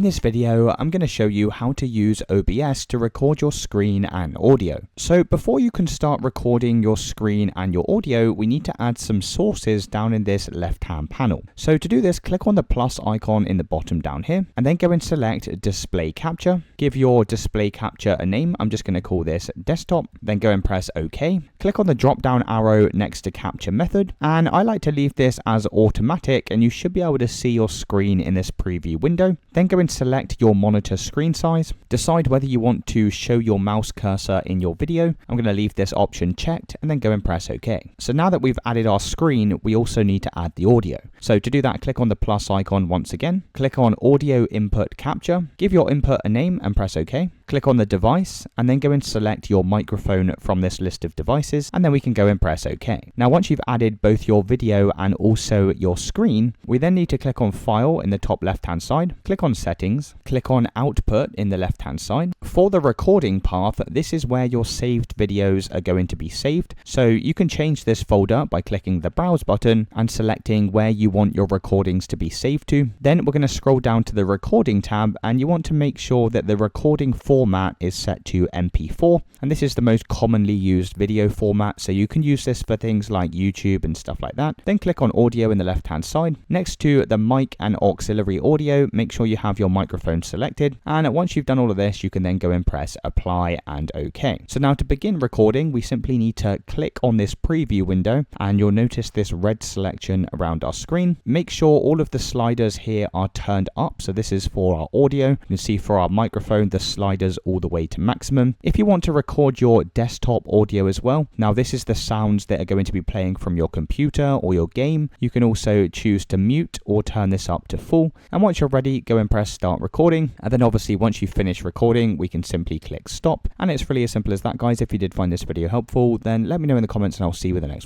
this video, I'm going to show you how to use OBS to record your screen and audio. So before you can start recording your screen and your audio, we need to add some sources down in this left-hand panel. So to do this, click on the plus icon in the bottom down here, and then go and select Display Capture. Give your display capture a name. I'm just going to call this Desktop. Then go and press OK. Click on the drop-down arrow next to Capture Method, and I like to leave this as automatic, and you should be able to see your screen in this preview window. Then go and select your monitor screen size. Decide whether you want to show your mouse cursor in your video. I'm going to leave this option checked and then go and press OK. So now that we've added our screen, we also need to add the audio. So to do that, click on the plus icon once again. Click on Audio Input Capture. Give your input a name and press OK. Click on the device and then go and select your microphone from this list of devices, and then we can go and press OK. Now once you've added both your video and also your screen, we then need to click on File in the top left hand side, click on Settings, click on Output in the left hand side. For the recording path, this is where your saved videos are going to be saved. So you can change this folder by clicking the Browse button and selecting where you want your recordings to be saved to. Then we're going to scroll down to the Recording tab, and you want to make sure that the recording format is set to MP4, and this is the most commonly used video format, so you can use this for things like YouTube and stuff like that. Then click on Audio in the left hand side. Next to the mic and auxiliary audio, make sure you have your microphone selected, and once you've done all of this, you can then go and press Apply and OK. So now to begin recording, we simply need to click on this preview window, and you'll notice this red selection around our screen. Make sure all of the sliders here are turned up, so this is for our audio. You can see for our microphone the sliders all the way to maximum. If you want to record your desktop audio as well, now this is the sounds that are going to be playing from your computer or your game. You can also choose to mute or turn this up to full, and once you're ready, go and press start recording, and then obviously once you finish recording, we can simply click stop. And it's really as simple as that, guys. If you did find this video helpful, then let me know in the comments and I'll see you with the next one.